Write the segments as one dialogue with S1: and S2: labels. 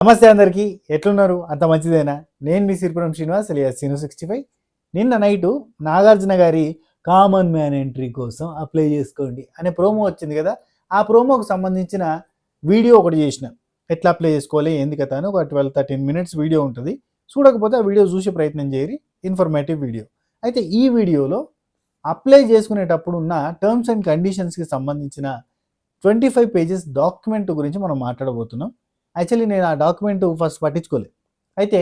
S1: నమస్తే అందరికీ, ఎట్లున్నారు? అంత మంచిదేనా? నేను మీ సిరిపురం శ్రీనివాస్ alias Sinu65. నిన్న నైటు నాగార్జున గారి కామన్ మ్యాన్ ఎంట్రీ కోసం అప్లై చేసుకోండి అనే ప్రోమో వచ్చింది కదా. ఆ ప్రోమోకు సంబంధించిన వీడియో ఒకటి చేసిన. ఎట్లా అప్లై చేసుకోవాలి ఏంది కదా అని ఒక 12-13 minutes వీడియో ఉంటుంది. చూడకపోతే ఆ వీడియో చూసే ప్రయత్నం చేయరి, ఇన్ఫర్మేటివ్ వీడియో. అయితే ఈ వీడియోలో అప్లై చేసుకునేటప్పుడు ఉన్న టర్మ్స్ అండ్ కండిషన్స్కి సంబంధించిన 25 pages డాక్యుమెంట్ గురించి మనం మాట్లాడబోతున్నాం. యాక్చువల్లీ నేను ఆ డాక్యుమెంట్ ఫస్ట్ పట్టించుకోలేదు. అయితే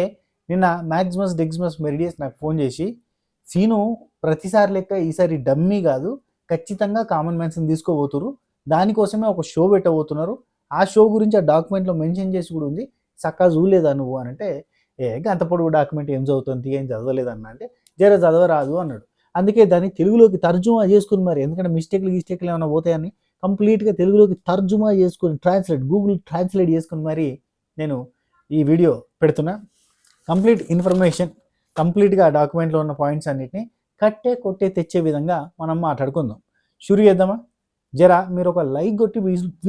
S1: నిన్న మ్యాక్సిమస్ డెగ్జిమస్ మెరిడియస్ నాకు ఫోన్ చేసి, సీను ప్రతిసారి లెక్క ఈసారి డమ్మీ కాదు, ఖచ్చితంగా కామన్ మ్యాన్స్ని తీసుకోబోతున్నారు, దానికోసమే ఒక షో పెట్టబోతున్నారు, ఆ షో గురించి ఆ డాక్యుమెంట్లో మెన్షన్ చేసి కూడా ఉంది, చక్కగా చూడలేదా నువ్వు అని అంటే, అంత పొడుగు డాక్యుమెంట్ ఏం చదువుతుంది, ఏం చదవలేదన్న అంటే, జర చదవరాదు అన్నాడు. అందుకే దాన్ని తెలుగులోకి తర్జుమా చేసుకుని, మరి ఎందుకంటే మిస్టేక్లు ఏమైనా పోతాయని కంప్లీట్గా తెలుగులోకి తర్జుమా చేసుకొని గూగుల్ ట్రాన్స్లేట్ చేసుకుని మరి నేను ఈ వీడియో పెడుతున్నా. కంప్లీట్ ఇన్ఫర్మేషన్, కంప్లీట్గా ఆ డాక్యుమెంట్లో ఉన్న పాయింట్స్ అన్నిటిని కొట్టే తెచ్చే విధంగా మనం మాట్లాడుకుందాం. షురు చేద్దామా? జరా మీరు ఒక లైక్ కొట్టి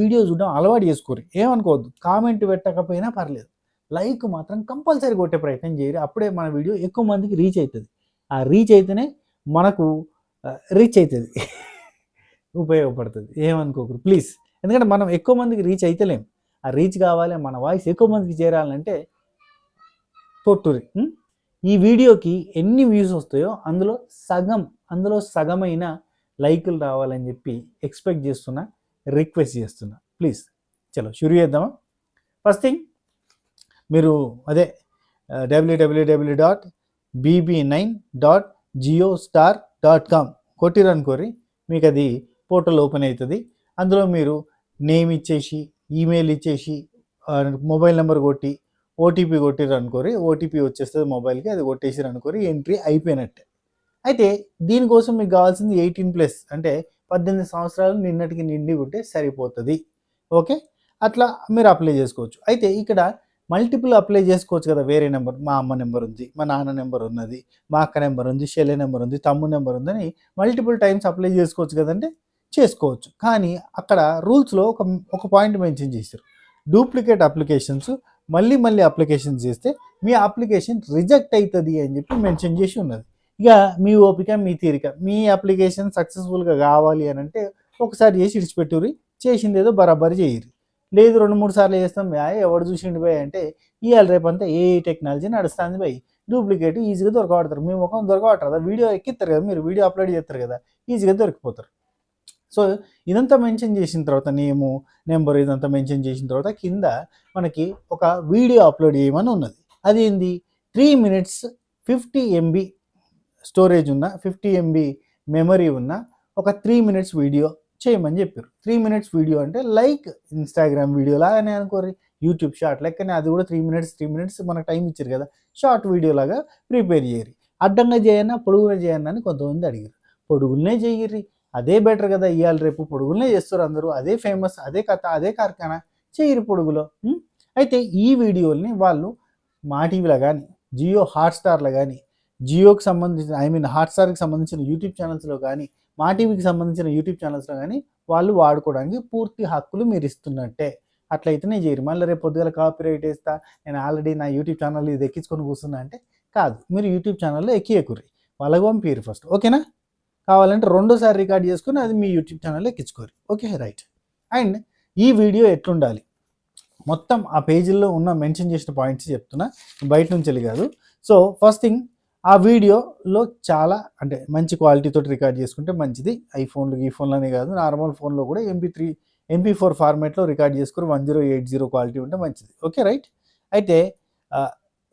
S1: వీడియో చూడడం అలవాటు చేసుకోరు, ఏమనుకోవద్దు. కామెంట్ పెట్టకపోయినా పర్లేదు, లైక్ మాత్రం కంపల్సరీ కొట్టే ప్రయత్నం చేయరు. అప్పుడే మన వీడియో ఎక్కువ మందికి రీచ్ అవుతుంది. ఆ రీచ్ అయితేనే మనకు రీచ్ అవుతుంది, ఉపయోగపడుతుంది. ఏమనుకోకరు ప్లీజ్, ఎందుకంటే మనం ఎక్కువ మందికి రీచ్ అయితలేం. ఆ రీచ్ కావాలి, మన వాయిస్ ఎక్కువ మందికి చేరాలంటే తొట్టురి. ఈ వీడియోకి ఎన్ని వ్యూస్ వస్తాయో అందులో సగమైన లైకులు రావాలని చెప్పి ఎక్స్పెక్ట్ చేస్తున్నా, రిక్వెస్ట్ చేస్తున్నా. ప్లీజ్ చలో షురు చేద్దామా. ఫస్ట్ థింగ్, మీరు www.bb9.geostar.com కొట్టిరనుకోరి, మీకు అది పోర్టల్ ఓపెన్ అవుతుంది. అందులో మీరు నేమ్ ఇచ్చేసి, ఈమెయిల్ ఇచ్చేసి, మొబైల్ నెంబర్ కొట్టి ఓటీపీ కొట్టిరు అనుకోరి, ఓటీపీ వచ్చేస్తుంది మొబైల్కి, అది కొట్టేసిరు అనుకోరి, ఎంట్రీ అయిపోయినట్టే. అయితే దీనికోసం మీకు కావాల్సింది 18+, అంటే 18 సంవత్సరాలు నిన్నటికి నిండి ఉంటే సరిపోతుంది. ఓకే, అట్లా మీరు అప్లై చేసుకోవచ్చు. అయితే ఇక్కడ మల్టిపుల్ అప్లై చేసుకోవచ్చు కదా. వేరే నెంబర్, మా అమ్మ నెంబర్ ఉంది, మా నాన్న నెంబర్ ఉన్నది, మా అక్క నెంబర్ ఉంది, చెల్లె నెంబర్ ఉంది, తమ్ముడు నెంబర్ ఉందని మల్టిపుల్ టైమ్స్ అప్లై చేసుకోవచ్చు కదంటే చేసుకోవచ్చు. కానీ అక్కడ రూల్స్లో ఒక పాయింట్ మెన్షన్ చేశారు. డూప్లికేట్ అప్లికేషన్స్ మళ్ళీ అప్లికేషన్స్ చేస్తే మీ అప్లికేషన్ రిజెక్ట్ అవుతుంది అని చెప్పి మెన్షన్ చేసి ఉన్నది. ఇక మీ ఓపిక, మీ తీరిక, మీ అప్లికేషన్ సక్సెస్ఫుల్గా కావాలి అని అంటే ఒకసారి చేసి ఇడిచిపెట్టుర్రి, చేసింది ఏదో బరాబరి చేయరు. లేదు 2-3 సార్లు చేస్తాం, ఎవడు చూసిండి పోయి అంటే ఇవాళ రేపంతా ఏ టెక్నాలజీ నడుస్తుంది పోయి, డూప్లికేట్ ఈజీగా దొరకబడతారు. మీ ముఖం దొరకబడతారు కదా, వీడియో ఎక్కిస్తారు కదా, మీరు వీడియో అప్లోడ్ చేస్తారు కదా, ఈజీగా దొరికిపోతారు. సో ఇదంతా మెన్షన్ చేసిన తర్వాత, నేము నెంబర్ ఇదంతా మెన్షన్ చేసిన తర్వాత కింద మనకి ఒక వీడియో అప్లోడ్ చేయమని ఉన్నది. అది ఏంది, 3 minutes 50 MB స్టోరేజ్ ఉన్న, 50 MB మెమరీ ఉన్న ఒక 3 minutes వీడియో చేయమని చెప్పారు. 3 minutes వీడియో అంటే లైక్ ఇన్స్టాగ్రామ్ వీడియో లాగానే అనుకోరి, యూట్యూబ్ షార్ట్ లెక్కనే అది కూడా 3 minutes మనకు టైం ఇచ్చారు కదా, షార్ట్ వీడియో లాగా ప్రిపేర్ చేయరు. అడ్డంగా చేయన్నా పొడుగునే చేయన్నా అని కొంతమంది అడిగారు. పొడుగునే చేయర్రి, అదే బెటర్ కదా. ఇవాళ రేపు పొడుగులనే చేస్తారు అందరూ, అదే ఫేమస్, అదే కథ, అదే కార్ఖానా, చేయరు పొడుగులో. అయితే ఈ వీడియోల్ని వాళ్ళు మా టీవీలో కానీ, జియో హాట్స్టార్లో కానీ, జియోకి సంబంధించిన హాట్స్టార్కి సంబంధించిన యూట్యూబ్ ఛానల్స్లో కానీ, మా టీవీకి సంబంధించిన యూట్యూబ్ ఛానల్స్లో కానీ వాళ్ళు వాడుకోవడానికి పూర్తి హక్కులు మీరు ఇస్తున్నట్టే. అట్లయితేనే చేయరు. మళ్ళీ రేపు పొద్దుగల కాపీరైట్ వేస్తా, నేను ఆల్రెడీ నా యూట్యూబ్ ఛానల్ ఇది ఎక్కించుకొని కూర్చున్నా అంటే కాదు. మీరు యూట్యూబ్ ఛానల్లో ఎక్కియకుర్రి, వాళ్ళకి పంపిరు ఫస్ట్. ఓకేనా? కావాలంటే 2సారి రికార్డ్ చేసుకుని అది మీ యూట్యూబ్ ఛానల్లో ఎక్కించుకోరు. Okay, right. అండ్ ఈ వీడియో ఎట్లుండాలి, మొత్తం ఆ పేజీల్లో ఉన్న మెన్షన్ చేసిన పాయింట్స్ చెప్తున్నా, బయట నుంచి కాదు. సో ఫస్ట్ థింగ్, ఆ వీడియోలో చాలా అంటే మంచి క్వాలిటీతో రికార్డ్ చేసుకుంటే మంచిది. ఈ ఫోన్లోనే కాదు, నార్మల్ ఫోన్లో కూడా MP4 ఫార్మేట్లో రికార్డ్ చేసుకుని 1080 క్వాలిటీ ఉంటే మంచిది. Okay, right. అయితే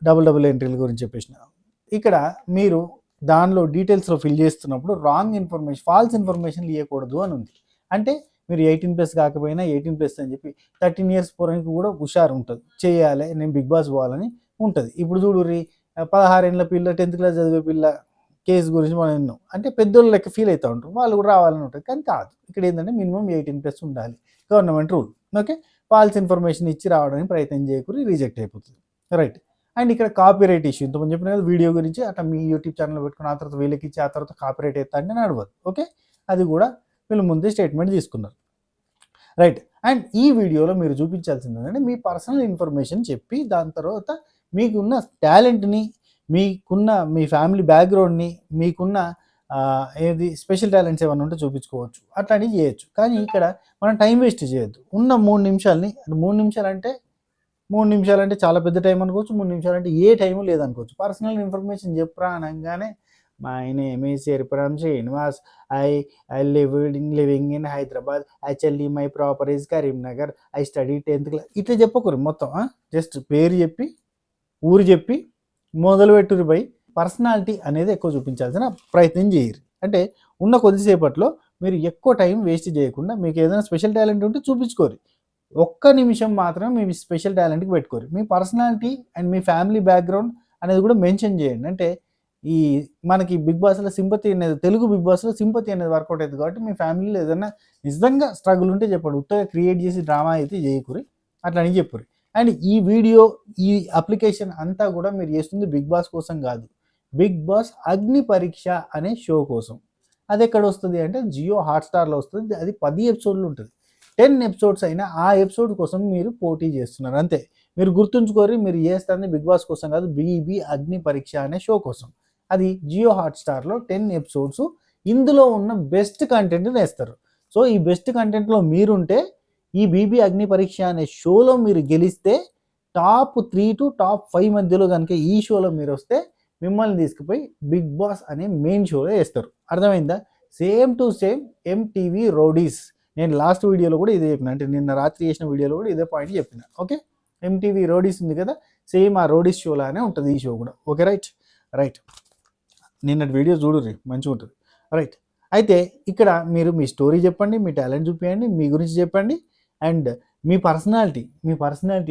S1: డబుల్ ఎంట్రీల గురించి చెప్పేసిన ఇక్కడ మీరు దానిలో డీటెయిల్స్లో ఫిల్ చేస్తున్నప్పుడు రాంగ్ ఇన్ఫర్మేషన్, ఫాల్స్ ఇన్ఫర్మేషన్ ఇవ్వకూడదు అని ఉంది. అంటే మీరు 18+ కాకపోయినా 18+ అని చెప్పి 13 years పోరానికి కూడా హుషారు ఉంటుంది, చేయాలి, నేను బిగ్ బాస్ పోవాలని ఉంటుంది. ఇప్పుడు చూడు 16 ఏళ్ళ పిల్ల, 10th class చదివే పిల్ల కేసు గురించి మనం విన్నాం అంటే పెద్దోళ్ళు లెక్క ఫీల్ అవుతూ ఉంటారు, వాళ్ళు కూడా రావాలని ఉంటుంది. కానీ కాదు, ఇక్కడ ఏంటంటే మినిమం 18+ ఉండాలి, government rule. Okay, false information ఇచ్చి రావడానికి ప్రయత్నం చేయకూడదు, రిజెక్ట్ అయిపోతుంది. రైట్. అండ్ ఇక్కడ కాపీరైట్ ఇష్యూ, ఇంతకుముందు చెప్పిన కదా వీడియో గురించి, అట్లా మీ యూట్యూబ్ ఛానల్ పెట్టుకుని ఆ తర్వాత వీళ్ళకి ఇచ్చి ఆ తర్వాత కాపీరైట్ ఎత్తా అంటే నడవదు. ఓకే, అది కూడా వీళ్ళు ముందే స్టేట్మెంట్ తీసుకున్నారు. రైట్. అండ్ ఈ వీడియోలో మీరు చూపించాల్సింది ఏంటంటే మీ పర్సనల్ ఇన్ఫర్మేషన్ చెప్పి దాని తర్వాత మీకున్న టాలెంట్ని, మీకున్న మీ ఫ్యామిలీ బ్యాక్గ్రౌండ్ని, మీకున్న ఏది స్పెషల్ టాలెంట్స్ ఏమైనా ఉంటే చూపించుకోవచ్చు, అట్లాంటివి చేయొచ్చు. కానీ ఇక్కడ మనం టైం వేస్ట్ చేయొద్దు. ఉన్న 3 నిమిషాలని, 3 నిమిషాలంటే 3 నిమిషాలంటే చాలా పెద్ద టైం అనుకోవచ్చు, 3 నిమిషాలంటే ఏ టైము లేదనుకోవచ్చు. పర్సనల్ ఇన్ఫర్మేషన్ చెప్పురా అనగానే my name is Erupuram Srinivas, I living in Hyderabad, actually my proper is Karimnagar, I study 10th class, ఇట్లా చెప్పకూరు మొత్తం. జస్ట్ పేరు చెప్పి ఊరు చెప్పి మొదలుపెట్టురు బై. పర్సనాలిటీ అనేది ఎక్కువ చూపించాల్సిన ప్రయత్నం చేయరు. అంటే ఉన్న కొద్దిసేపట్లో మీరు ఎక్కువ టైం వేస్ట్ చేయకుండా మీకు ఏదైనా స్పెషల్ టాలెంట్ ఉంటే చూపించుకోరు. ఒక్క నిమిషం మాత్రం మీ స్పెషల్ టాలెంట్కి పెట్టుకోరు. మీ పర్సనాలిటీ అండ్ మీ ఫ్యామిలీ బ్యాక్గ్రౌండ్ అనేది కూడా మెన్షన్ చేయండి. అంటే ఈ మనకి బిగ్ బాస్లో సింపతి అనేది, తెలుగు బిగ్ బాస్లో సింపతి అనేది వర్కౌట్ అవుతుంది కాబట్టి మీ ఫ్యామిలీలో ఏదైనా నిజంగా స్ట్రగుల్ ఉంటే చెప్పండి. ఉత్తగా క్రియేట్ చేసి డ్రామా అయితే చేయకూరి, అట్లా అని చెప్పరు. అండ్ ఈ వీడియో, ఈ అప్లికేషన్ అంతా కూడా మీరు చేస్తుంది బిగ్ బాస్ కోసం కాదు, బిగ్ బాస్ అగ్ని పరీక్ష అనే షో కోసం. అది ఎక్కడ వస్తుంది అంటే జియో హాట్స్టార్లో వస్తుంది. అది 10 ఎపిసోడ్లు ఉంటుంది. 10 ఎపిసోడ్స్ అయినా ఆ ఎపిసోడ్ కోసం మీరు పోటీ చేస్తున్నారు అంతే. మీరు గుర్తుంచుకోరి, మీరు చేస్తుంది బిగ్ బాస్ కోసం కాదు, బీబీ అగ్ని పరీక్ష అనే షో కోసం. అది జియో హాట్స్టార్లో 10 ఎపిసోడ్స్. ఇందులో ఉన్న బెస్ట్ కంటెంట్ వేస్తారు. సో ఈ బెస్ట్ కంటెంట్లో మీరుంటే ఈ బీబీ అగ్ని పరీక్ష అనే షోలో మీరు గెలిస్తే టాప్ 3 to టాప్ 5 మధ్యలో కనుక ఈ షోలో మీరు వస్తే మిమ్మల్ని తీసుకుపోయి బిగ్ బాస్ అనే మెయిన్ షోలో వేస్తారు. అర్థమైందా? Same to same MTV Roadies. నేను లాస్ట్ వీడియోలో కూడా ఇదే చెప్పిన, అంటే నిన్న రాత్రి చేసిన వీడియోలో కూడా ఇదే పాయింట్ చెప్పిన. ఓకే, ఎంటీవీ రోడీస్ ఉంది కదా, సేమ్ ఆ రోడీస్ షోలానే ఉంటుంది ఈ షో కూడా. Okay, right. నిన్నటి వీడియో చూడుర్రి, మంచిగా ఉంటుంది. రైట్. అయితే ఇక్కడ మీరు మీ స్టోరీ చెప్పండి, మీ టాలెంట్ చూపించండి, మీ గురించి చెప్పండి. అండ్ మీ పర్సనాలిటీ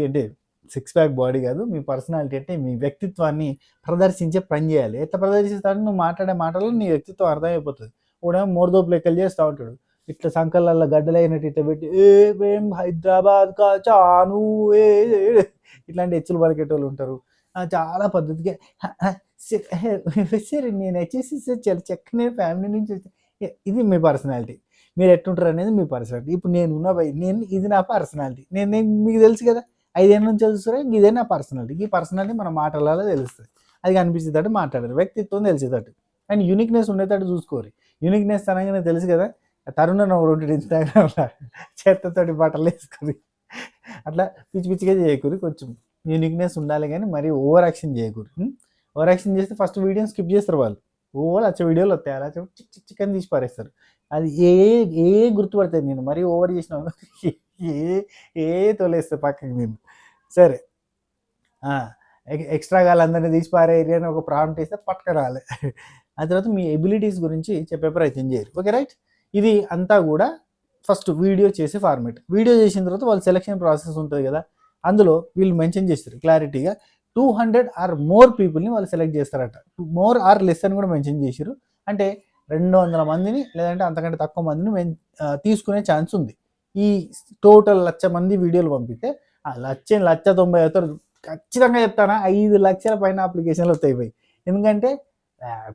S1: అంటే 6 ప్యాక్ బాడీ కాదు, మీ పర్సనాలిటీ అంటే మీ వ్యక్తిత్వాన్ని ప్రదర్శించే పని చేయాలి. ఎట్లా ప్రదర్శిస్తాడు? నువ్వు మాట్లాడే మాటల్లో నీ వ్యక్తిత్వం అర్థమైపోతుంది. కూడా మోరదోపు లెక్కలు చేస్తూ ఉంటాడు, ఇట్లా సంకళ్ళల్లో గడ్డలైనట్టు ఇట్లా పెట్టి ఏం హైదరాబాద్ కా చాను ఇట్లాంటి హెచ్చులు పలికేటోళ్ళు ఉంటారు. చాలా పద్ధతిగా సరే నేను వచ్చేసి చాలా చక్కనే ఫ్యామిలీ నుంచి ఇది మీ పర్సనాలిటీ. మీరు ఎట్టుంటారు అనేది మీ పర్సనాలిటీ. ఇప్పుడు ఇది నా పర్సనాలిటీ. నేను మీకు తెలుసు కదా, 5 ఏళ్ళ నుంచి చూస్తారా, ఇదే నా పర్సనాలిటీ. ఈ పర్సనాలిటీ మన మాటలలో తెలుస్తుంది. అది కనిపించేటట్టు మాట్లాడారు, వ్యక్తిత్వం తెలిసేటట్టు అండ్ యూనిక్నెస్ ఉండేటట్టు చూసుకోరు. యూనిక్నెస్ అనగానే తెలుసు కదా, తరుణ ఒకటి ఇన్స్టాగ్రామ్లో చెత్తతోటి బట్టలు వేసుకుని అట్లా పిచ్చిగా చేయకూరి. కొంచెం యూనిక్నెస్ ఉండాలి కానీ మరీ ఓవర్ యాక్షన్ చేయకూరి. ఓవర్ యాక్షన్ చేస్తే ఫస్ట్ వీడియోని స్కిప్ చేస్తారు వాళ్ళు. వచ్చే వీడియోలు వస్తాయి, అలా చికెన్ తీసి పారేస్తారు. అది ఏ గుర్తుపడతాయి. నేను మరీ ఓవర్ చేసిన తోలేస్తాను పక్కకి నేను. సరే, ఎక్స్ట్రా వాళ్ళందరినీ తీసి పారేరి అని ఒక ప్రాంప్ట్ వేస్తే పట్టుక రాలే. ఆ తర్వాత మీ ఎబిలిటీస్ గురించి చెప్పే ప్రయత్నం చేయరు. Okay, right. ఇది అంతా కూడా ఫస్ట్ వీడియో చేసే ఫార్మేట్. వీడియో చేసిన తర్వాత వాళ్ళ సెలక్షన్ ప్రాసెస్ ఉంటుంది కదా, అందులో వీళ్ళు మెన్షన్ చేస్తారు క్లారిటీగా 200 ఆర్ మోర్ పీపుల్ని వాళ్ళు సెలెక్ట్ చేస్తారట. మోర్ ఆర్ లెస్ అని కూడా మెన్షన్ చేశారు. అంటే 200 మందిని లేదంటే అంతకంటే తక్కువ మందిని తీసుకునే ఛాన్స్ ఉంది. ఈ టోటల్ 1,00,000 మంది వీడియోలు పంపితే 1,90,000 అవుతారు. ఖచ్చితంగా చెప్తానా, 5 లక్షల పైన అప్లికేషన్లు వస్తాయి పోయి. ఎందుకంటే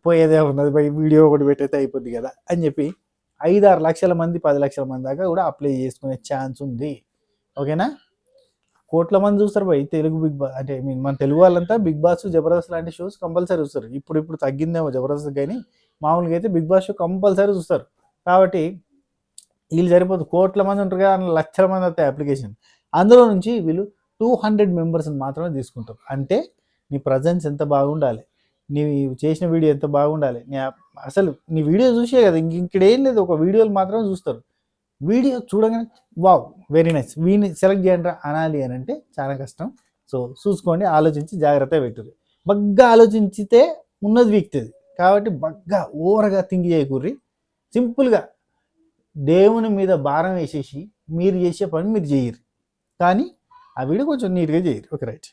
S1: పోయేదే ఉన్నది పోయి వీడియో ఒకటి పెట్టయితే అయిపోద్ది కదా అని చెప్పి 5-6 లక్షల మంది 10 లక్షల మంది దాకా కూడా అప్లై చేసుకునే ఛాన్స్ ఉంది. ఓకేనా? కోట్ల మంది చూస్తారు పోయి తెలుగు బిగ్ బాస్. అంటే మన తెలుగు వాళ్ళంతా బిగ్ బాస్, జబర్దస్త్ లాంటి షోస్ కంపల్సరీ చూస్తారు. ఇప్పుడు తగ్గిందేమో జబర్దస్త్, కానీ మామూలుగా అయితే బిగ్ బాస్ షో కంపల్సరీ చూస్తారు. కాబట్టి వీళ్ళు సరిపోతుంది. కోట్ల మంది ఉంటారు కదా, లక్షల మంది వస్తాయి అప్లికేషన్. అందులో నుంచి వీళ్ళు 200 మెంబర్స్ని మాత్రమే తీసుకుంటారు. అంటే నీ ప్రజెన్స్ ఎంత బాగుండాలి, నీ చేసిన వీడియో ఎంత బాగుండాలి, అసలు నీ వీడియో చూసే కదా, ఇక్కడ ఏం లేదు, ఒక వీడియోలు మాత్రమే చూస్తారు. వీడియో చూడగానే వావ్ వెరీ నైస్, వీడిని సెలెక్ట్ చేయండి అనాలి అని అంటే చాలా కష్టం. సో చూసుకోండి, ఆలోచించి జాగ్రత్తగా పెట్టుది. బగ్గా ఆలోచించితే ఉన్నది వీక్తుంది. కాబట్టి బగ్గా ఓవర్గా థింక్ చేయకూర్రి. సింపుల్గా దేవుని మీద భారం వేసేసి మీరు చేసే పని మీరు చేయరు, కానీ ఆ వీడియో కొంచెం నీట్గా చేయరు. Okay, right.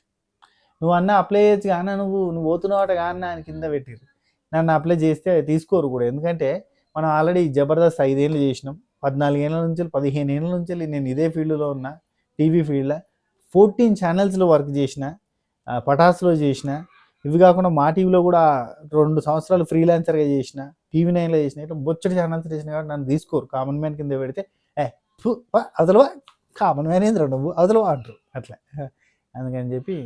S1: నువ్వు అన్న అప్లై చేయొచ్చు కానీ నువ్వు పోతున్నావట కానీ ఆయన కింద పెట్టిరు. నన్ను అప్లై చేస్తే తీసుకోరు కూడా. ఎందుకంటే మనం ఆల్రెడీ జబర్దస్త్ 5 ఏళ్ళు చేసినాం, 14 ఏళ్ళ నుంచి 15 ఏళ్ళ నుంచి నేను ఇదే ఫీల్డ్లో ఉన్నా, టీవీ ఫీల్డ్లో 14 ఛానల్స్లో వర్క్ చేసిన, పటాస్లో చేసిన, ఇవి కాకుండా మా టీవీలో కూడా 2 సంవత్సరాలు ఫ్రీలాన్సర్గా చేసిన, TV9లో చేసిన, ఇట్లా బొచ్చడి ఛానల్స్ చేసిన. కాబట్టి నన్ను తీసుకోరు. కామన్ మ్యాన్ కింద పెడితే అసలు కామన్ మ్యాన్ ఏంద్రా నువ్వు అదిలో అంటారు అట్లా. అందుకని చెప్పి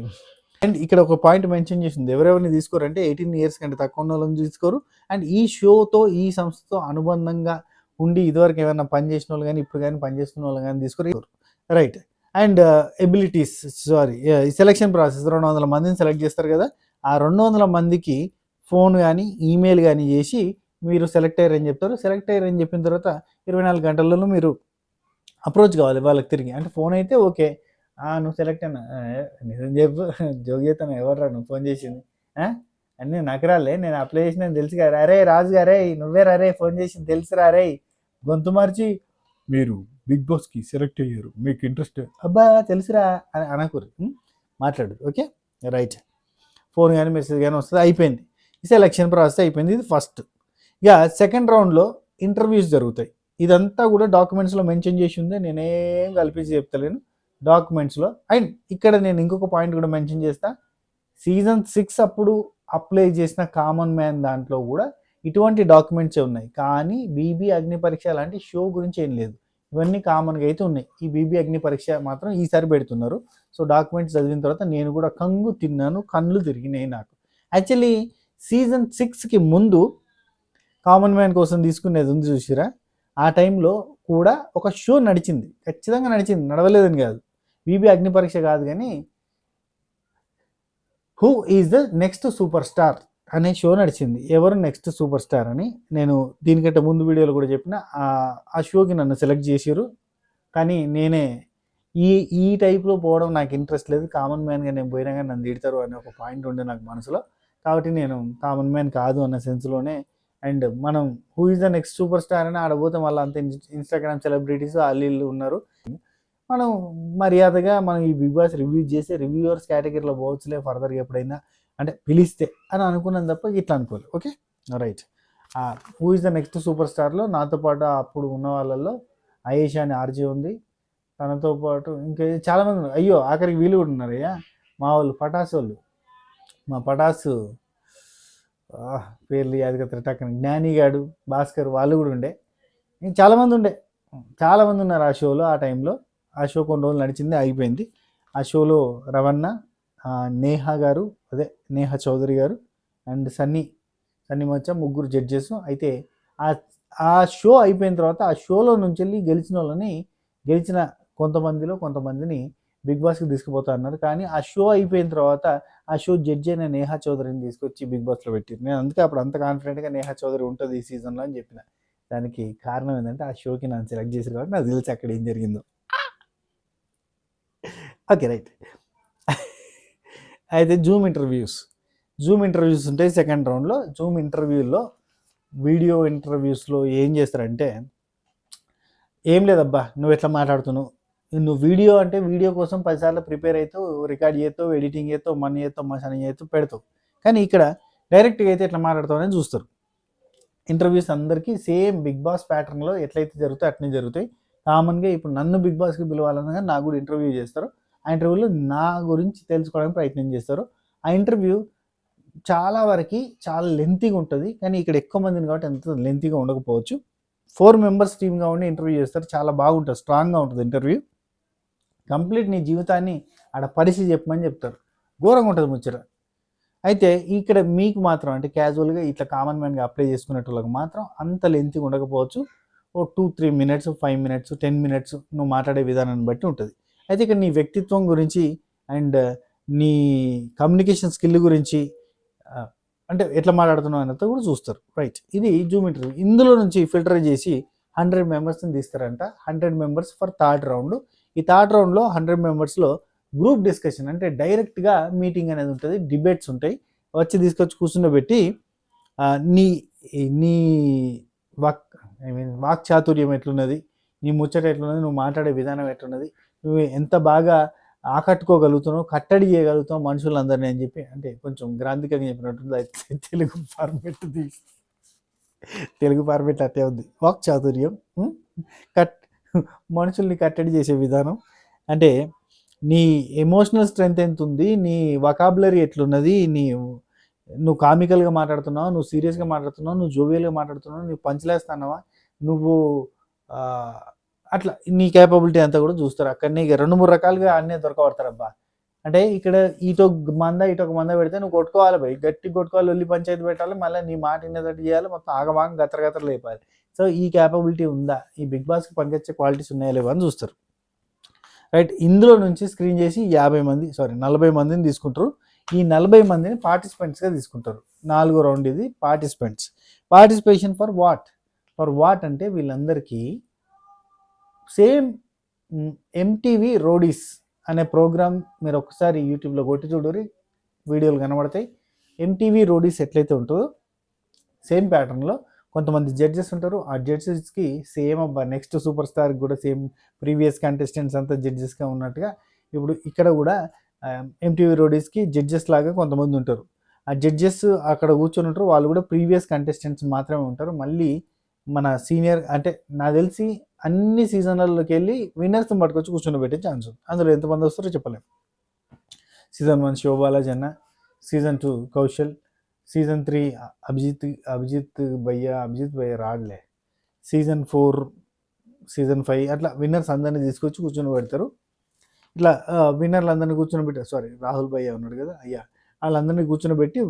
S1: అండ్ ఇక్కడ ఒక పాయింట్ మెన్షన్ చేసింది, ఎవరెవరిని తీసుకోరంటే 18 ఇయర్స్ కంటే తక్కువ ఉన్న వాళ్ళని తీసుకోరు. అండ్ ఈ షోతో ఈ సంస్థతో అనుబంధంగా ఉండి ఇదివరకు ఏమైనా పని చేసిన వాళ్ళు కానీ ఇప్పుడు కానీ పనిచేస్తున్న వాళ్ళు కానీ తీసుకోరు, రైట్. అండ్ ఎబిలిటీస్ ఈ సెలక్షన్ ప్రాసెస్ 200 మందిని సెలెక్ట్ చేస్తారు కదా, ఆ 200 మందికి ఫోన్ కానీ ఈమెయిల్ కానీ చేసి మీరు సెలెక్ట్ అయ్యారని చెప్తారు. సెలెక్ట్ అయ్యారని చెప్పిన తర్వాత 24 గంటలలో మీరు అప్రోచ్ కావాలి వాళ్ళకి తిరిగి. అంటే ఫోన్ అయితే ఓకే, నువ్వు సెలెక్ట్ అయినా నిజం చెప్పు, జోగ్యతను ఎవర్రా నువ్వు ఫోన్ చేసింది, అన్నీ నకరాలే, నేను అప్లై చేసిన తెలుసు కదా, అరే రాజు గారే నువ్వే రే ఫోన్ చేసింది తెలుసురా రే, గొంతు మార్చి మీరు బిగ్ బాస్కి సెలెక్ట్ అయ్యారు మీకు ఇంట్రెస్ట్, అబ్బా తెలుసురా అని అనకూరు, మాట్లాడు. Okay right. ఫోన్ కానీ మెసేజ్ కానీ వస్తుంది, అయిపోయింది. ఈ సెలక్షన్ ప్రాసెస్ అయిపోయింది. ఇది ఫస్ట్. ఇక సెకండ్ రౌండ్లో ఇంటర్వ్యూస్ జరుగుతాయి. ఇదంతా కూడా డాక్యుమెంట్స్లో మెన్షన్ చేసి ఉంది, నేనేం కల్పించి చెప్తలేను డాక్యుమెంట్స్లో. అండ్ ఇక్కడ నేను ఇంకొక పాయింట్ కూడా మెన్షన్ చేస్తా, సీజన్ 6 అప్పుడు అప్లై చేసిన కామన్ మ్యాన్ దాంట్లో కూడా ఇటువంటి డాక్యుమెంట్సే ఉన్నాయి, కానీ బీబీ అగ్ని పరీక్ష లాంటి షో గురించి ఏం లేదు. ఇవన్నీ కామన్గా అయితే ఉన్నాయి. ఈ బీబీ అగ్ని పరీక్ష మాత్రం ఈసారి పెడుతున్నారు. సో డాక్యుమెంట్స్ చదివిన తర్వాత నేను కూడా కంగు తిన్నాను, కళ్ళు తిరిగినాయి నాకు. యాక్చువల్లీ సీజన్ 6కి ముందు కామన్ మ్యాన్ కోసం తీసుకునేది ఉంది చూసిరా, ఆ టైంలో కూడా ఒక షో నడిచింది, ఖచ్చితంగా నడిచింది, నడవలేదని కాదు, బీబీ అగ్ని పరీక్ష కాదు కానీ who is the next super star అనే షో నడిచింది. ఎవరు నెక్స్ట్ సూపర్ స్టార్ అని నేను దీనికంటే ముందు వీడియోలో కూడా చెప్పిన, ఆ షోకి నన్ను సెలెక్ట్ చేసారు. కానీ నేనే ఈ టైప్లో పోవడం నాకు ఇంట్రెస్ట్ లేదు, కామన్ మ్యాన్గా నేను పోయినా కానీ నన్ను తిడతారు అనే ఒక పాయింట్ ఉండే నాకు మనసులో. కాబట్టి నేను కామన్ మ్యాన్ కాదు అన్న సెన్స్లోనే, అండ్ మనం who is the next super star అని ఆడబోతే మళ్ళీ అంత ఇన్స్టాగ్రామ్ సెలబ్రిటీస్ వాళ్ళు ఉన్నారు, మనం మర్యాదగా మనం ఈ బిగ్ బాస్ రివ్యూ చేసి రివ్యూవర్స్ కేటగిరీలో పోవచ్చులే ఫర్దర్గా ఎప్పుడైనా అంటే పిలిస్తే అని అనుకున్నాను తప్ప ఇట్లా అనుకోలేదు. Okay right. Who is the next super స్టార్లో నాతో పాటు అప్పుడు ఉన్న వాళ్ళల్లో ఆయేషా అని ఆర్జే ఉంది, తనతో పాటు ఇంకా చాలామంది ఉన్నారు. అయ్యో ఆఖరికి వీళ్ళు కూడా ఉన్నారు అయ్యా, మా వాళ్ళు పటాసు వాళ్ళు, మా పటాసు పేర్లు యాదగా తిరటాకని జ్ఞానిగాడు, భాస్కర్ వాళ్ళు కూడా ఉండే, ఇంకా చాలామంది ఉన్నారు ఆ షోలో. ఆ టైంలో ఆ షో కొన్ని రోజులు నడిచింది, అయిపోయింది. ఆ షోలో రవణ, నేహా గారు, అదే నేహా చౌదరి గారు అండ్ సన్నీ మచ్చ ముగ్గురు జడ్జెస్. అయితే ఆ షో అయిపోయిన తర్వాత ఆ షోలో నుంచి వెళ్ళి గెలిచిన కొంతమందిని బిగ్ బాస్కి తీసుకుపోతా అన్నారు. కానీ ఆ షో అయిపోయిన తర్వాత ఆ షో జడ్జి అయిన నేహా చౌదరిని తీసుకొచ్చి బిగ్ బాస్లో పెట్టారు. నేను అందుకే అప్పుడు అంత కాన్ఫిడెంట్గా నేహా చౌదరి ఉంటుంది ఈ సీజన్లో అని చెప్పిన. దానికి కారణం ఏంటంటే ఆ షోకి నన్ను సెలెక్ట్ చేశారు కాబట్టి నాకు తెలిసి అక్కడ ఏం జరిగిందో. Okay right. అయితే జూమ్ ఇంటర్వ్యూస్ ఉంటాయి సెకండ్ రౌండ్లో. జూమ్ ఇంటర్వ్యూలో వీడియో ఇంటర్వ్యూస్లో ఏం చేస్తారంటే, ఏం లేదబ్బా నువ్వు ఎట్లా మాట్లాడుతున్నావు, నువ్వు వీడియో కోసం 10 సార్లు ప్రిపేర్ అవుతావు, రికార్డ్ చేస్తావు, ఎడిటింగ్ చేస్తావు, మనీ చేస్తావు, మసానీ చేస్తావు, పెడతావు. కానీ ఇక్కడ డైరెక్ట్గా అయితే ఎట్లా మాట్లాడతావు అనేది చూస్తారు. ఇంటర్వ్యూస్ అందరికీ సేమ్ బిగ్ బాస్ ప్యాటర్న్లో ఎట్లయితే జరుగుతాయి అట్నే జరుగుతాయి. కామన్గా ఇప్పుడు నన్ను బిగ్ బాస్కి పిలవాలన్నా నాకు కూడా ఇంటర్వ్యూ చేస్తారు. ఆ ఇంటర్వ్యూలో నా గురించి తెలుసుకోవడానికి ప్రయత్నం చేస్తారు. ఆ ఇంటర్వ్యూ చాలా వరకు చాలా లెంతీగా ఉంటుంది, కానీ ఇక్కడ ఎక్కువ మందిని కాబట్టి ఎంత లెంతీగా ఉండకపోవచ్చు. 4 మెంబర్స్ టీమ్గా ఉండి ఇంటర్వ్యూ చేస్తారు. చాలా బాగుంటుంది, స్ట్రాంగ్గా ఉంటుంది ఇంటర్వ్యూ. కంప్లీట్ నీ జీవితాన్ని ఆడ పరిస్థితి చెప్పమని చెప్తారు, ఘోరంగా ఉంటుంది ముచ్చట. అయితే ఇక్కడ మీకు మాత్రం అంటే క్యాజువల్గా ఇట్లా కామన్ మ్యాన్గా అప్లై చేసుకునేటోళ్ళకి మాత్రం అంత లెంతీగా ఉండకపోవచ్చు. ఓ 2-3 మినిట్స్, 5 మినిట్స్, 10 మినిట్స్ నువ్వు మాట్లాడే విధానాన్ని బట్టి ఉంటుంది. అయితే ఇక్కడ నీ వ్యక్తిత్వం గురించి అండ్ నీ కమ్యూనికేషన్ స్కిల్ గురించి అంటే ఎట్లా మాట్లాడుతున్నావు అన్నది కూడా చూస్తారు, రైట్. ఇది జూమ్ ఇంటర్వ్యూ. ఇందులో నుంచి ఫిల్టర్ చేసి 100 మెంబర్స్ని తీస్తారంట. 100 మెంబర్స్ ఫర్ థర్డ్ రౌండ్. ఈ థర్డ్ రౌండ్లో 100 మెంబర్స్లో గ్రూప్ డిస్కషన్ అంటే డైరెక్ట్గా మీటింగ్ అనేది ఉంటుంది, డిబేట్స్ ఉంటాయి. వచ్చి తీసుకొచ్చి కూర్చుండబెట్టి నీ నీ వాక్ చాతుర్యం ఎట్లున్నది, నీ ముచ్చట ఎట్లున్నది, నువ్వు మాట్లాడే విధానం ఎట్లున్నది, నువ్వు ఎంత బాగా ఆకట్టుకోగలుగుతున్నావు, కట్టడి చేయగలుగుతావు మనుషులందరినీ అని చెప్పి, అంటే కొంచెం గ్రాంధికంగా చెప్పినట్టుంది. అయితే తెలుగు ఫార్మేట్ అట్టే ఉంది. వాక్ చాతుర్యం, మనుషుల్ని కట్టడి చేసే విధానం, అంటే నీ ఎమోషనల్ స్ట్రెంగ్త్ ఎంత ఉంది, నీ వొకాబులరీ ఎట్లున్నది, నువ్వు కామికల్గా మాట్లాడుతున్నావు, నువ్వు సీరియస్గా మాట్లాడుతున్నావు, నువ్వు జోవియల్గా మాట్లాడుతున్నావు, నువ్వు పంచలేస్తున్నావా, నువ్వు అట్లా నీ కేపబిలిటీ అంతా కూడా చూస్తారు. అక్కడనే ఇక 2, 3 రకాలుగా ఆడనే దొరకబడతారబ్బా. అంటే ఇక్కడ ఇటొక ఇటొక మంద పెడితే నువ్వు కొట్టుకోవాలి భయ్. గట్టిగా కొట్టుకోవాలి, లొల్లి పంచాయతీ పెట్టాలి, మళ్ళీ నీ మాట వినేటట్టు చేయాలి, మొత్తం ఆగమాగం గత్తర లేపాలి. సో ఈ కేపబిలిటీ ఉందా, ఈ బిగ్ బాస్కి పనికొచ్చే క్వాలిటీస్ ఉన్నాయా లేవా అని చూస్తారు. రైట్, ఇందులో నుంచి స్క్రీన్ చేసి 40 మందిని తీసుకుంటారు. ఈ 40 మందిని పార్టిసిపెంట్స్గా తీసుకుంటారు. 4వ రౌండ్ ఇది. పార్టిసిపేషన్ ఫర్ వాట్ అంటే వీళ్ళందరికీ సేమ్ ఎంటీవీ రోడీస్ అనే ప్రోగ్రామ్ మీరు ఒకసారి యూట్యూబ్లో కొట్టి చూడరి, వీడియోలు కనబడతాయి. ఎంటీవీ రోడీస్ ఎట్లయితే ఉంటుందో సేమ్ ప్యాటర్న్లో కొంతమంది జడ్జెస్ ఉంటారు. ఆ జడ్జెస్కి సేమ్ నెక్స్ట్ సూపర్ స్టార్కి కూడా సేమ్ ప్రీవియస్ కంటెస్టెంట్స్ అంతా జడ్జెస్గా ఉన్నట్టుగా ఇప్పుడు ఇక్కడ కూడా ఎంటీవీ రోడీస్కి జడ్జెస్ లాగా కొంతమంది ఉంటారు. ఆ జడ్జెస్ అక్కడ కూర్చొని ఉంటారు, వాళ్ళు కూడా ప్రీవియస్ కంటెస్టెంట్స్ మాత్రమే ఉంటారు. మళ్ళీ మన సీనియర్ అంటే నాకు తెలిసి అన్ని సీజన్లలోకి వెళ్ళి విన్నర్స్ పట్టుకొచ్చి కూర్చొని పెట్టే ఛాన్స్ ఉంది. అందులో ఎంతమంది వస్తారో చెప్పలేము. సీజన్ 1 శోభాలా జన్న, సీజన్ 2 కౌశల్, సీజన్ 3 అభిజిత్ భయ్య రాడలే, సీజన్ 4 సీజన్ 5 అట్లా విన్నర్స్ అందరినీ తీసుకొచ్చి కూర్చొని పెడతారు. ఇట్లా విన్నర్లు అందరినీ కూర్చొని పెట్టారు. రాహుల్ భయ్య ఉన్నాడు కదా, అయ్యా వాళ్ళందరినీ కూర్చొని పెట్టి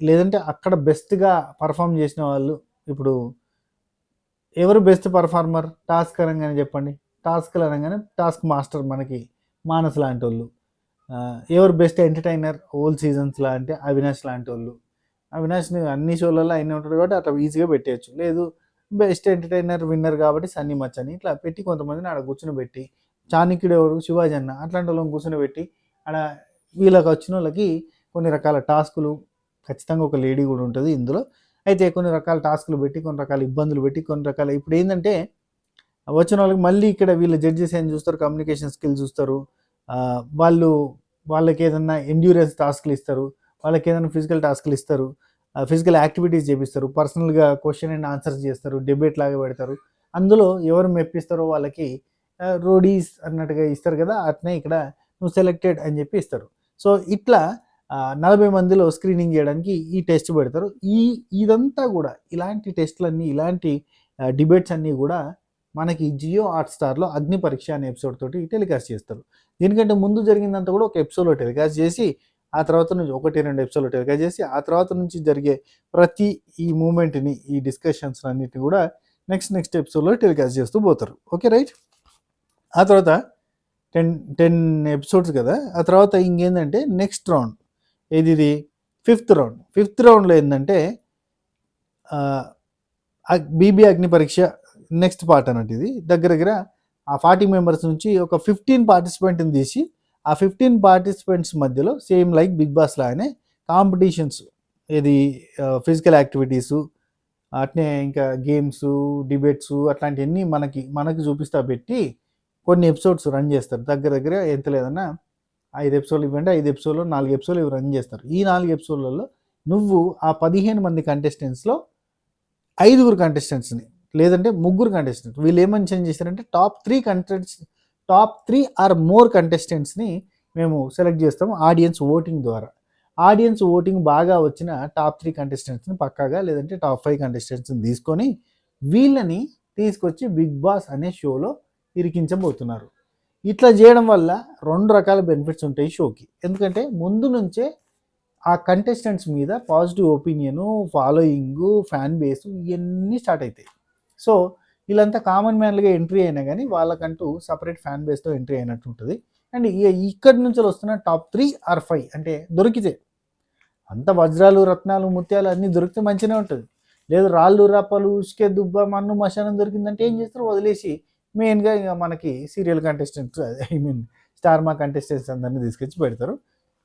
S1: లేదంటే అక్కడ బెస్ట్గా పర్ఫామ్ చేసిన వాళ్ళు, ఇప్పుడు ఎవరు బెస్ట్ పర్ఫార్మర్ టాస్క్ అనగానే చెప్పండి. టాస్క్లు అనగానే టాస్క్ మాస్టర్ మనకి మానస్ లాంటి వాళ్ళు. ఎవరు బెస్ట్ ఎంటర్టైనర్ ఓల్డ్ సీజన్స్లో అంటే అవినాష్ లాంటి వాళ్ళు. అవినాష్ని అన్ని షోలలో అయినా ఉంటాడు కాబట్టి అట్లా ఈజీగా పెట్టేయచ్చు. లేదు బెస్ట్ ఎంటర్టైనర్ విన్నర్ కాబట్టి సన్నీ మచ్ అని ఇట్లా పెట్టి కొంతమందిని ఆడ కూర్చొని పెట్టి, చాణక్యుడు ఎవరు శివాజీ అన్న అట్లాంటి వాళ్ళని కూర్చొని పెట్టి ఆడ వీళ్ళకి వచ్చిన వాళ్ళకి కొన్ని రకాల టాస్కులు, ఖచ్చితంగా ఒక లేడీ కూడా ఉంటుంది ఇందులో. అయితే కొన్ని రకాల టాస్కులు పెట్టి, కొన్ని రకాల ఇబ్బందులు పెట్టి, కొన్ని రకాల ఇప్పుడు ఏంటంటే వచ్చిన వాళ్ళకి మళ్ళీ ఇక్కడ వీళ్ళ జడ్జెస్ ఏం చూస్తారు, కమ్యూనికేషన్ స్కిల్స్ చూస్తారు. వాళ్ళకి ఏదన్నా ఎండ్యూరెన్స్ టాస్క్లు ఇస్తారు, వాళ్ళకి ఏదైనా ఫిజికల్ టాస్క్లు ఇస్తారు, ఫిజికల్ యాక్టివిటీస్ చేపిస్తారు, పర్సనల్గా క్వశ్చన్ అండ్ ఆన్సర్స్ చేస్తారు, డిబేట్ లాగా పెడతారు. అందులో ఎవరు మెప్పిస్తారో వాళ్ళకి రోడీస్ అన్నట్టుగా ఇస్తారు కదా, అట్నే ఇక్కడ నువ్వు సెలెక్టెడ్ అని చెప్పి ఇస్తారు. సో ఇట్లా 40 మందిలో స్క్రీనింగ్ చేయడానికి ఈ టెస్ట్ పెడతారు. ఇదంతా కూడా ఇలాంటి టెస్ట్లన్నీ, ఇలాంటి డిబేట్స్ అన్నీ కూడా మనకి జియో హాట్‌స్టార్‌లో అగ్ని పరీక్ష అనే ఎపిసోడ్ తోటి టెలికాస్ట్ చేస్తారు. దీనికంటే ముందు జరిగిందంతా కూడా ఒక ఎపిసోడ్లో టెలికాస్ట్ చేసి, ఆ తర్వాత నుంచి 1, 2 ఎపిసోడ్లో టెలికాస్ట్ చేసి, ఆ తర్వాత నుంచి జరిగే ప్రతి ఈ మూమెంట్ని, ఈ డిస్కషన్స్ అన్నిటిని కూడా నెక్స్ట్ ఎపిసోడ్లో టెలికాస్ట్ చేస్తూ పోతారు. Okay right. ఆ తర్వాత 10 ఎపిసోడ్స్ కదా. ఆ తర్వాత ఇంకేంటంటే నెక్స్ట్ రౌండ్ ఇది 5th రౌండ్లో ఏంటంటే బీబీ అగ్ని పరీక్ష నెక్స్ట్ పార్ట్ అన్నట్టు. ఇది దగ్గర ఆ 40 మెంబర్స్ నుంచి ఒక 15 పార్టిసిపెంట్ని తీసి, ఆ 15 పార్టిసిపెంట్స్ మధ్యలో సేమ్ లైక్ బిగ్ బాస్ లాగానే కాంపిటీషన్స్, ఇది ఫిజికల్ యాక్టివిటీసు, అట్నే ఇంకా గేమ్స్, డిబేట్స్ అట్లాంటివన్నీ మనకి చూపిస్తా పెట్టి కొన్ని ఎపిసోడ్స్ రన్ చేస్తారు. దగ్గర ఎంత లేదన్నా 5 ఎపిసోడ్లు ఇవ్వండి, 5 ఎపిసోడ్లు 4 ఎపిసోడ్లు ఇవి రన్ చేస్తారు. ఈ 4 ఎపిసోడ్లలో నువ్వు ఆ 15 మంది కంటెస్టెంట్స్లో 5 కంటెస్టెంట్స్ని, లేదంటే 3 కంటెస్టెంట్స్, వీళ్ళు ఏమని చేంజ్ చేస్తారంటే టాప్ 3 ఆర్ మోర్ కంటెస్టెంట్స్ని మేము సెలెక్ట్ చేస్తాము ఆడియన్స్ ఓటింగ్ ద్వారా. ఆడియన్స్ ఓటింగ్ బాగా వచ్చిన టాప్ 3 కంటెస్టెంట్స్ని పక్కాగా, లేదంటే టాప్ 5 కంటెస్టెంట్స్ని తీసుకొని వీళ్ళని తీసుకొచ్చి బిగ్ బాస్ అనే షోలో ఇరికించబోతున్నారు. ఇట్లా చేయడం వల్ల 2 రకాల బెనిఫిట్స్ ఉంటాయి షోకి. ఎందుకంటే ముందు నుంచే ఆ కంటెస్టెంట్స్ మీద పాజిటివ్ ఒపీనియను, ఫాలోయింగు, ఫ్యాన్ బేసు ఇవన్నీ స్టార్ట్ అవుతాయి. సో వీళ్ళంతా కామన్ మ్యాన్లుగా ఎంట్రీ అయినా కానీ వాళ్ళకంటూ సపరేట్ ఫ్యాన్ బేస్తో ఎంట్రీ అయినట్టు ఉంటుంది. అండ్ ఇక్కడి నుంచి వస్తున్న టాప్ 3 ఆర్ 5 అంటే దొరికితే, అంత వజ్రాలు, రత్నాలు, ముత్యాలు అన్నీ దొరికితే మంచిగానే ఉంటుంది. లేదు రాళ్ళు, రప్పలు, ఉసుకే, దుబ్బ, మన్ను, మశానం దొరికిందంటే ఏం చేస్తారు, వదిలేసి మెయిన్గా ఇక మనకి సీరియల్ కంటెస్టెంట్స్, స్టార్ మా కంటెస్టెంట్స్ అందరినీ తీసుకొచ్చి పెడతారు.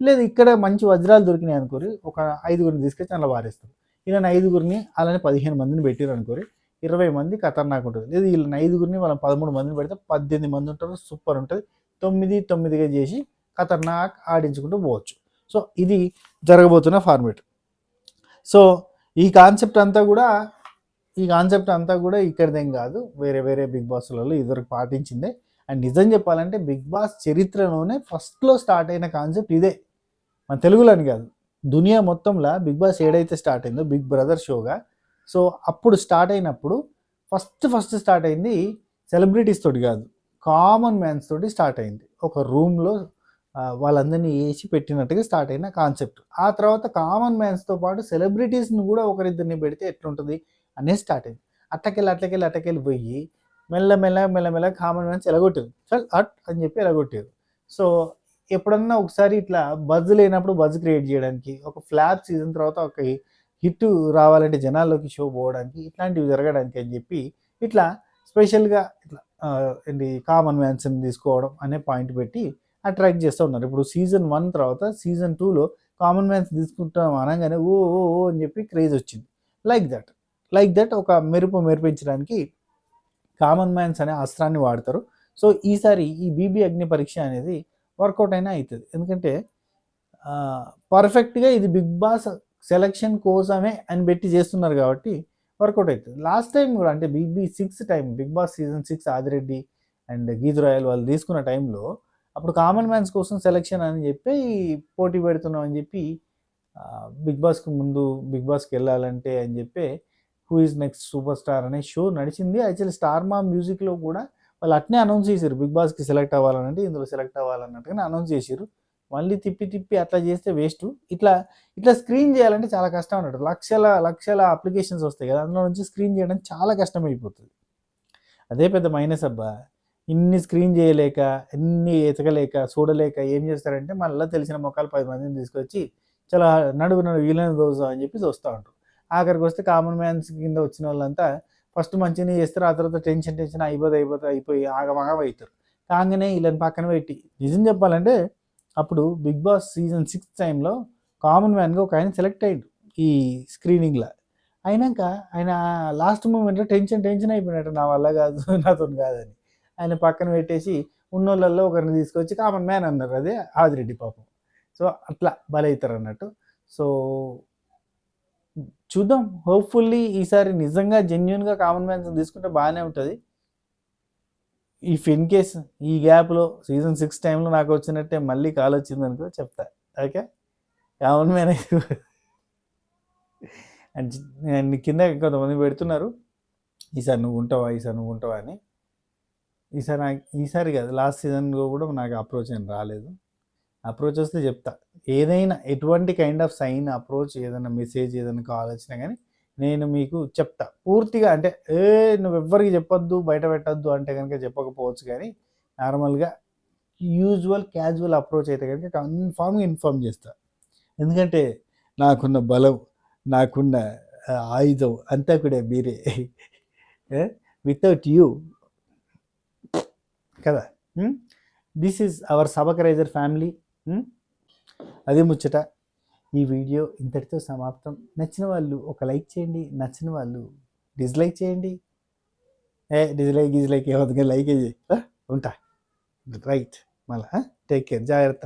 S1: లేదు ఇక్కడ మంచి వజ్రాలు దొరికినాయి అనుకోరి, ఒక 5గురిని తీసుకొచ్చి అలా వారేస్తారు. ఇలా 5గురిని అలానే 15 మందిని పెట్టారు అనుకోరి, 20 మంది ఖతర్నాక్ ఉంటుంది. లేదు వీళ్ళని 5గురిని వాళ్ళని 13 మందిని పెడితే 18 మంది ఉంటారు, సూపర్ ఉంటుంది. 9-9గా చేసి ఖతర్నాక్ ఆడించుకుంటూ పోవచ్చు. సో ఇది జరగబోతున్న ఫార్మేట్. సో ఈ కాన్సెప్ట్ అంతా కూడా ఇక్కడిదేం కాదు, వేరే బిగ్ బాస్లలో ఇదివరకు పాటించిందే. అండ్ నిజం చెప్పాలంటే బిగ్ బాస్ చరిత్రలోనే ఫస్ట్లో స్టార్ట్ అయిన కాన్సెప్ట్ ఇదే, మన తెలుగులోని కాదు, దునియా మొత్తంలో బిగ్ బాస్ ఏడైతే స్టార్ట్ అయిందో బిగ్ బ్రదర్ షోగా, సో అప్పుడు స్టార్ట్ అయినప్పుడు ఫస్ట్ స్టార్ట్ అయింది సెలబ్రిటీస్ తోటి కాదు, కామన్ మ్యాన్స్ తోటి స్టార్ట్ అయింది. ఒక రూమ్లో వాళ్ళందరినీ వేసి పెట్టినట్టుగా స్టార్ట్ అయిన కాన్సెప్ట్. ఆ తర్వాత కామన్ మ్యాన్స్తో పాటు సెలబ్రిటీస్ని కూడా ఒకరిద్దరిని పెడితే ఎట్లుంటుంది అనేది స్టార్ట్ అయింది. అట్టకెళ్ళి పోయి మెల్లమెల్ల కామన్ మ్యాన్స్ ఎలగొట్టారు. చల్ అట్ అని చెప్పి ఎలగొట్టారు. సో ఎప్పుడన్నా ఒకసారి ఇట్లా బజ్ లేనప్పుడు బజ్ క్రియేట్ చేయడానికి, ఒక ఫ్లాప్ సీజన్ తర్వాత ఒక హిట్ రావాలంటే జనాల్లోకి షో పోవడానికి, ఇట్లాంటివి జరగడానికి అని చెప్పి ఇట్లా స్పెషల్గా ఇట్లా ఏంటి కామన్ మ్యాన్స్ని తీసుకోవడం అనే పాయింట్ పెట్టి అట్రాక్ట్ చేస్తూ ఉన్నారు. ఇప్పుడు సీజన్ 1 తర్వాత సీజన్ 2లో కామన్ మ్యాన్స్ తీసుకుంటాం అనగానే ఓ ఓ ఓ అని చెప్పి క్రేజ్ వచ్చింది. లైక్ దట్ ఒక మెరిపించడానికి కామన్ మ్యాన్స్ అనే అస్త్రాన్ని వాడతారు. సో ఈసారి ఈ బీబీ అగ్ని పరీక్ష అనేది వర్కౌట్ అయినా అవుతుంది. ఎందుకంటే పర్ఫెక్ట్గా ఇది బిగ్ బాస్ సెలక్షన్ కోసమే అని పెట్టి చేస్తున్నారు కాబట్టి వర్కౌట్ అవుతుంది. లాస్ట్ టైం కూడా అంటే Bigg Boss season 6 Adireddy and Geetu Royal వాళ్ళు తీసుకున్న టైంలో అప్పుడు కామన్ మ్యాన్స్ కోసం సెలక్షన్ అని చెప్పి పోటీ పెడుతున్నాం అని చెప్పి బిగ్ బాస్కి వెళ్ళాలంటే అని చెప్పి who is next super star అనే షో నడిచింది. యాక్చువల్లీ స్టార్ మా మ్యూజిక్లో కూడా వాళ్ళు అట్నే అనౌన్స్ చేశారు, బిగ్ బాస్కి సెలెక్ట్ అవ్వాలంటే ఇందులో సెలెక్ట్ అవ్వాలన్నట్టుగా అనౌన్స్ చేశారు. మళ్ళీ తిప్పి అట్లా చేస్తే వేస్ట్. ఇట్లా స్క్రీన్ చేయాలంటే చాలా కష్టం అన్నట్టు. లక్షల అప్లికేషన్స్ వస్తాయి కదా, అందులో నుంచి స్క్రీన్ చేయడం చాలా కష్టమైపోతుంది. అదే పెద్ద మైనస్ అబ్బా. ఇన్ని స్క్రీన్ చేయలేక, ఇన్ని ఎతకలేక, చూడలేక ఏం చేస్తారంటే మళ్ళీ తెలిసిన మొక్కలు 10 మందిని తీసుకొచ్చి చాలా నడువు వీళ్ళని దోసా అని చెప్పి చూస్తూ ఉంటారు. ఆఖరికి వస్తే కామన్ మ్యాన్స్ కింద వచ్చిన వాళ్ళంతా ఫస్ట్ మంచిగానే చేస్తారు, ఆ తర్వాత టెన్షన్ అయిపోయి ఆగమాగం అవుతారు. కాగానే వీళ్ళని పక్కన పెట్టి నిజం చెప్పాలంటే అప్పుడు బిగ్ బాస్ సీజన్ 6 టైంలో కామన్ మ్యాన్గా ఒక ఆయన సెలెక్ట్ అయ్యాడు ఈ స్క్రీనింగ్లో. అయినాక ఆయన లాస్ట్ మూమెంట్లో టెన్షన్ అయిపోయినట్టు, నా వల్ల కాదు నాతో కాదని ఆయన పక్కన పెట్టేసి ఉన్నోళ్ళల్లో ఒకరిని తీసుకొచ్చి కామన్ మ్యాన్ అన్నారు. అదే ఆదిరెడ్డి పాపం. సో అట్లా బలవుతారు అన్నట్టు. సో చూద్దాం, హోప్ఫుల్లీ ఈసారి నిజంగా జెన్యున్గా కామన్ మ్యాన్స్ తీసుకుంటే బాగానే ఉంటుంది. ఇఫ్ ఇన్ కేస్ ఈ గ్యాప్లో సీజన్ 6 టైంలో నాకు వచ్చినట్టే మళ్ళీ కాల్ వచ్చిందనుకో చెప్తా. ఓకే, కామన్ మ్యాన్ అండ్ కింద కొంతమంది పెడుతున్నారు ఈసారి నువ్వు ఉంటావా అని. ఈసారి కాదు, లాస్ట్ సీజన్లో కూడా నాకు అప్రోచ్ ఏం రాలేదు. అప్రోచ్ వస్తే చెప్తా. ఏదైనా ఎటువంటి కైండ్ ఆఫ్ సైన్ అప్రోచ్, ఏదైనా మెసేజ్, ఏదైనా కాల్ వచ్చినా కానీ నేను మీకు చెప్తా పూర్తిగా. అంటే నువ్వు ఎవ్వరికి చెప్పొద్దు, బయట పెట్టద్దు అంటే కనుక చెప్పకపోవచ్చు, కానీ నార్మల్గా క్యాజువల్ అప్రోచ్ అయితే కనుక కన్ఫామ్గా ఇన్ఫార్మ్ చేస్తా. ఎందుకంటే నాకున్న బలం, నాకున్న ఆయుధం అంతా కూడా మీరే. వితౌట్ యూ కదా. This is our subscriber family. అదే ముచ్చట. ఈ వీడియో ఇంతటితో సమాప్తం. నచ్చిన వాళ్ళు ఒక లైక్ చేయండి, నచ్చిన వాళ్ళు డిస్లైక్ చేయండి. డిస్లైక్ ఏమవుతుంది, లైక్ ఉంటా. రైట్, మళ్ళా టేక్ కేర్, జాగ్రత్త.